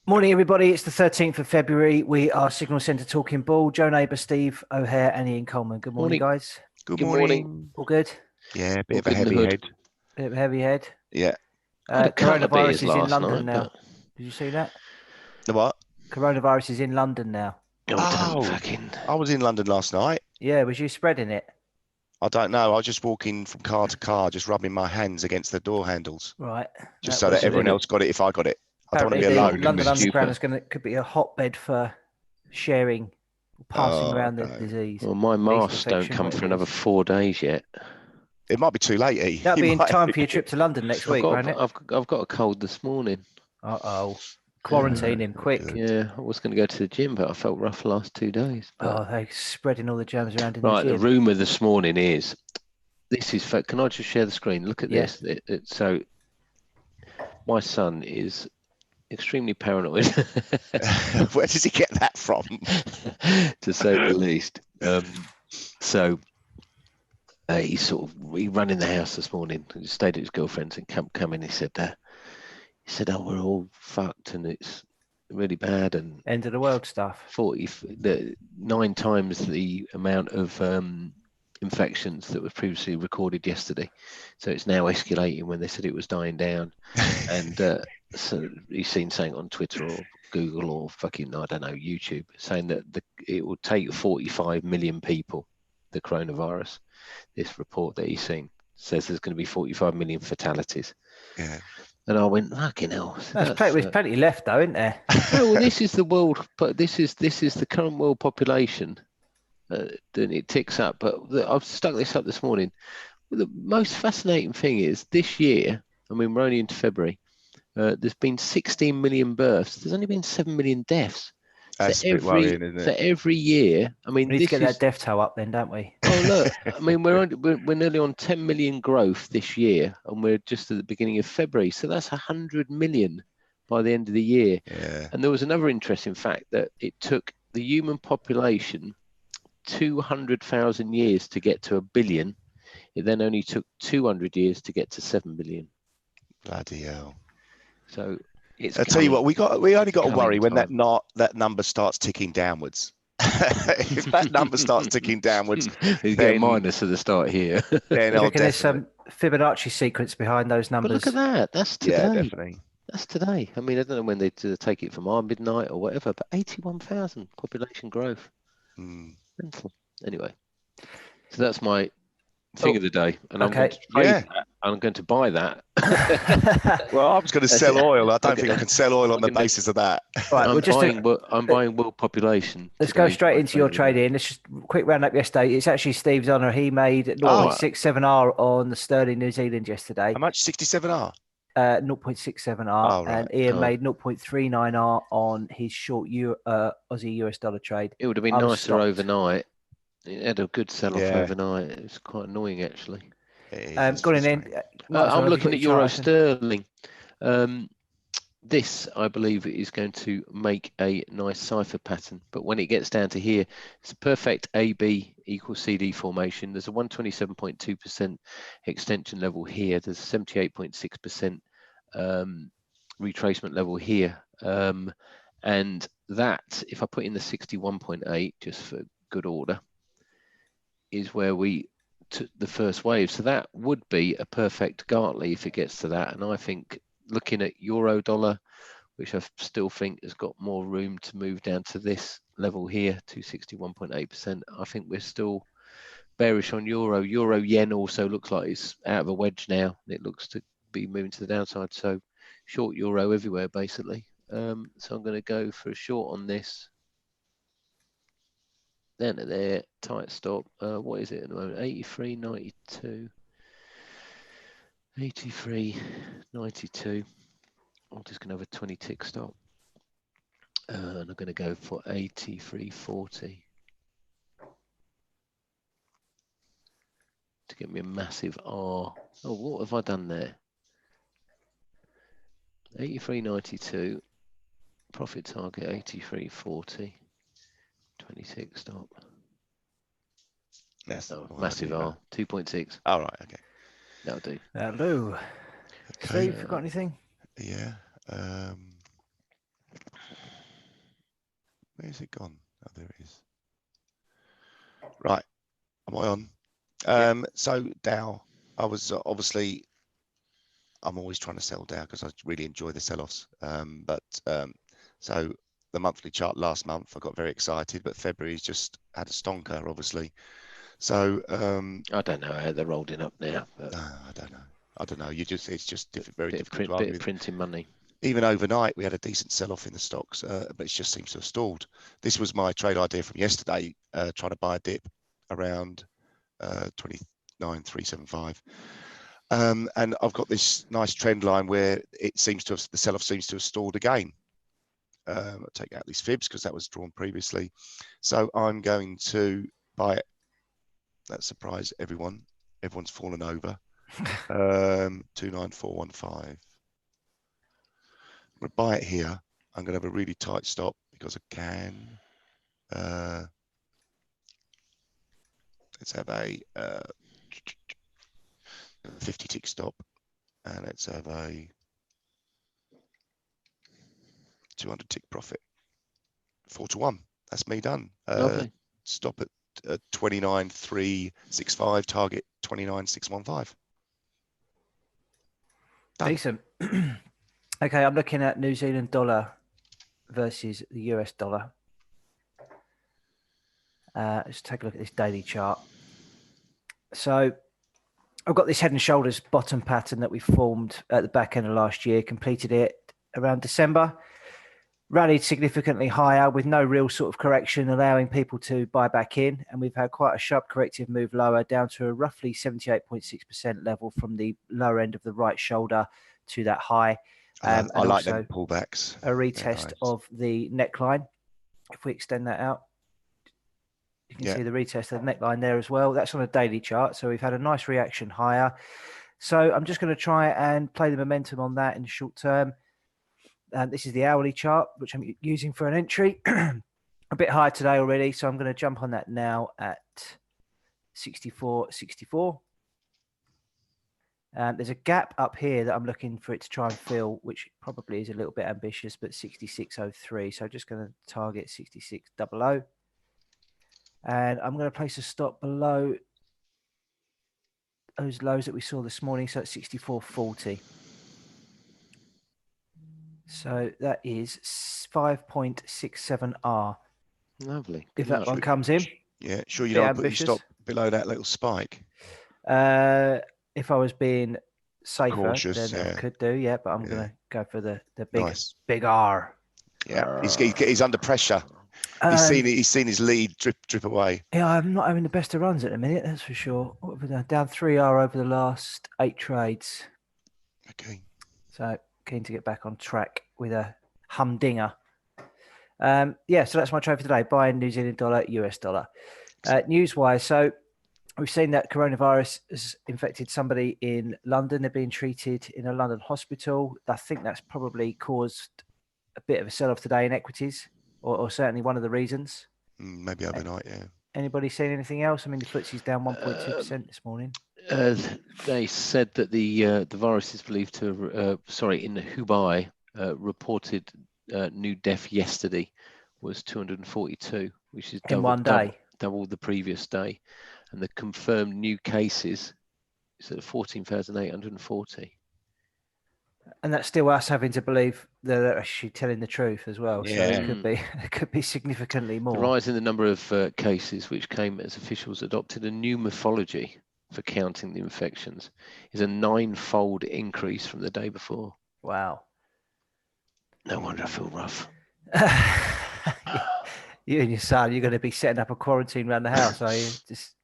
Morning, everybody. It's the 13th of February. We are Signal Centre talking ball. Joe Neighbour, Steve O'Hare, and Ian Coleman. Good morning, Morning. guys. Good Good morning. morning. All good? Yeah, All bit of a good in the heavy hood. head. Bit of a heavy head. Yeah. Had a couple of beers Coronavirus is in last London night, now. but Did you see that? The what? Coronavirus is in London now. don't Oh, fucking. I was in London last night. Yeah, was you spreading it? I don't know. I was just walking from car to car, just rubbing my hands against the door handles, Right. just so that everyone else got it if I got it. I don't want to be Apparently, alone. the London Stupid. Underground could be a hotbed for sharing, passing Oh, around the no. disease. Well, my Lethal masks don't infection, come whatever for it another is. 4 days yet. It might be too late, E. That'll You be in might- time for your trip to London next week, won't it? I've got a cold this morning. Uh-oh. Quarantine him quick. good. Yeah, I was going to go to the gym, but I felt rough the last 2 days. But... Oh, they're spreading all the germs around in right, the the gym. rumour this morning is this is. Can I just share the screen? Look at Yeah. this. So, my son is extremely paranoid, Where does he get that from? to say the least. So. He ran in the house this morning. He stayed at his girlfriend's and come in. He said, "Oh, we're all fucked and it's really bad and End of the world stuff. 9 times the amount of infections that was previously recorded yesterday. So it's now escalating when they said it was dying down." And so he's seen something on Twitter or Google or fucking, I don't know, YouTube, saying that it will take 45 million people, the coronavirus. This report that he's seen says there's going to be 45 million fatalities. Yeah. And I went, fucking hell. There's plenty left, though, isn't there? No, well, this is the world, but this is the current world population. Then it ticks up. But I've stuck this up this morning. The most fascinating thing is this year, I mean, we're only into February, there's been 16 million births. There's only been 7 million deaths. That's a bit worrying, isn't it? So every year, I mean, We need to get that death toll up then, don't we? Oh, look, I mean, we're nearly on 10 million growth this year, and we're just at the beginning of February. So that's 100 million by the end of the year. Yeah. And there was another interesting fact that it took the human population 200,000 years to get to 1 billion. It then only took 200 years to get to 7 billion. Bloody hell. So it's. I'll tell you what, we only got to worry when time. that number starts ticking downwards. If that number starts ticking downwards, you then, get a minus at the start here. Then I I'll reckon there's some Fibonacci sequence behind those But numbers. look at that. That's today. Yeah, definitely. That's today. I mean, I don't know when they take it from our midnight or whatever, but 81,000 population growth. Mental. Anyway, so that's my thing of the day, and I'm going to trade that. I'm going to buy that. Well, I was going to sell oil. I don't think I can sell oil on the basis of that. Right, I'm buying world population. Let's go straight into your trading. Let's just quick round up yesterday. It's actually Steve's honour. He made 0.67R on the sterling New Zealand yesterday. How much? 67R? 0.67R, and Ian made 0.39R on his short Aussie US dollar trade. It would have been nicer overnight. It had a good sell-off overnight. It was quite annoying, actually. Got in then. I'm looking at euro sterling. This, I believe, is going to make a nice cipher pattern. But when it gets down to here, it's a perfect AB equals CD formation. There's a 127.2% extension level here. There's a 78.6% retracement level here. And that, if I put in the 61.8, just for good order, is where we took the first wave. So that would be a perfect Gartley if it gets to that. And I think looking at euro dollar, which I still think has got more room to move down to this level here, 261.8%. I think we're still bearish on euro. Euro yen also looks like it's out of a wedge now. It looks to be moving to the downside. So short euro everywhere, basically. So I'm going to go for a short on this. Then at there, tight stop. What is it at the moment? 83.92. 83.92. I'm just going to have a 20 tick stop. And I'm going to go for 83.40 to get me a massive R. Oh, what have I done there? 83.92. Profit target 83.40. 26 stop. That's massive R, 2.6. All right, okay. That'll do. That'll do. Okay. Steve, you got anything? Yeah. Where's it gone? Oh, there it is. Right. Am I on? So Dow, I was obviously, I'm always trying to sell Dow because I really enjoy the sell-offs. So the monthly chart last month, I got very excited, but February's just had a stonker, obviously. So I don't know how they're holding up now. But I don't know. It's just very bit difficult to of argue. printing money. Even overnight, we had a decent sell-off in the stocks, but it just seems to have stalled. This was my trade idea from yesterday, trying to buy a dip around 29,375. And I've got this nice trend line where it seems to have, the sell-off seems to have stalled again. I'll take out these fibs because that was drawn previously. So I'm going to buy it. That surprised everyone. Everyone's fallen over. 29415. I'm going to buy it here. I'm going to have a really tight stop because I can. Let's have a 50 tick stop, and let's have a 200 tick profit. 4-1. That's me done. Lovely. Stop at 29,365. Target 29,615. Done. Decent. Okay, I'm looking at New Zealand dollar versus the US dollar. Let's take a look at this daily chart. So I've got this head and shoulders bottom pattern that we formed at the back end of last year, completed it around December, rallied significantly higher with no real sort of correction, allowing people to buy back in. And we've had quite a sharp corrective move lower down to a roughly 78.6% level from the lower end of the right shoulder to that high. I like also them pullbacks. A retest nice. of the neckline. If we extend that out, you can see the retest of the neckline there as well. That's on a daily chart. So we've had a nice reaction higher. So I'm just going to try and play the momentum on that in the short term. This is the hourly chart, which I'm using for an entry. A bit higher today already. So I'm going to jump on that now at 64.64. There's a gap up here that I'm looking for it to try and fill, which probably is a little bit ambitious, but 66.03. So I'm just going to target 66.00. And I'm going to place a stop below those lows that we saw this morning. So it's 64.40. So that is 5.67R. Lovely. If that one comes in. Yeah, sure you don't put your stop below that little spike. If I was being safer, cautious, then I could do, but I'm going to go for the big R. Yeah, he's under pressure. He's seen his lead drip away. Yeah, I'm not having the best of runs at the minute, that's for sure. What have we done? Down 3R over the last 8 trades. Okay. So keen to get back on track with a humdinger. So that's my trade for today. Buying New Zealand dollar, US dollar. News-wise, so we've seen that coronavirus has infected somebody in London. They're being treated in a London hospital. I think that's probably caused a bit of a sell-off today in equities, or certainly one of the reasons. Maybe overnight, yeah. Anybody seen anything else? I mean, the FTSE's down 1.2% this morning. They said that the virus is believed to, in the Hubei, reported new death yesterday was 242, which is in one day. Double the previous day. And the confirmed new cases is at 14,840. And that's still us having to believe that they're actually telling the truth as well. Yeah. So it could be significantly more. The rise in the number of cases, which came as officials adopted a new methodology for counting the infections, is a 9-fold increase from the day before. Wow. No wonder I feel rough. You and your son, you're going to be setting up a quarantine around the house, are you? Just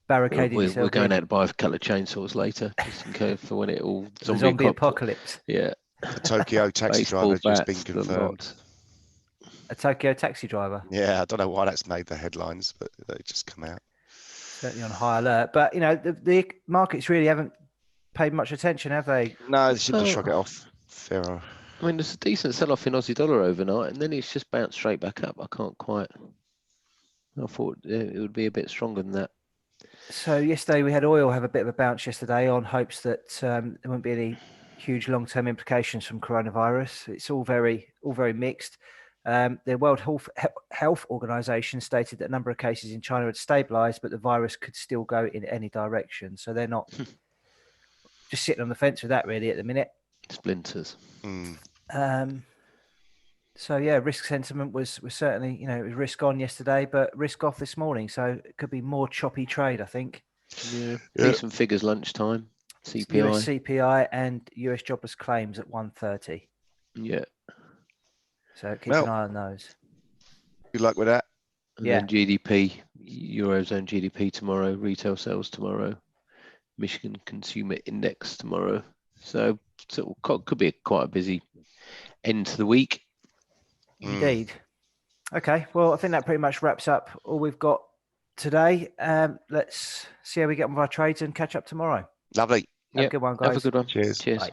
barricading yourself. We're going out to buy a couple of chainsaws later, just in case for when it all zombie apocalypse. Yeah. A Tokyo taxi driver just been confirmed. A Tokyo taxi driver. Yeah, I don't know why that's made the headlines, but they just come out. Certainly on high alert. But the markets really haven't paid much attention, have they? No, they seem to shrug it off. Fair. I mean, there's a decent sell-off in Aussie dollar overnight, and then it's just bounced straight back up. I thought it would be a bit stronger than that. So yesterday we had oil have a bit of a bounce yesterday on hopes that there won't be any huge long-term implications from coronavirus. It's all very mixed. The World Health Organization stated that a number of cases in China had stabilized, but the virus could still go in any direction. So they're not just sitting on the fence with that really at the minute. Splinters. So yeah, risk sentiment was certainly, it was risk on yesterday, but risk off this morning. So it could be more choppy trade, I think. Yeah. Decent figures lunchtime. CPI. US CPI and US jobless claims at 1:30. Yeah. So keep an eye on those. Good luck with that. And then GDP, Eurozone GDP tomorrow, retail sales tomorrow, Michigan Consumer Index tomorrow. So could be quite a busy end to the week. Indeed. Okay, well, I think that pretty much wraps up all we've got today. Let's see how we get on with our trades and catch up tomorrow. Lovely. Have a good one, guys. Have a good one. Cheers. Cheers. Bye.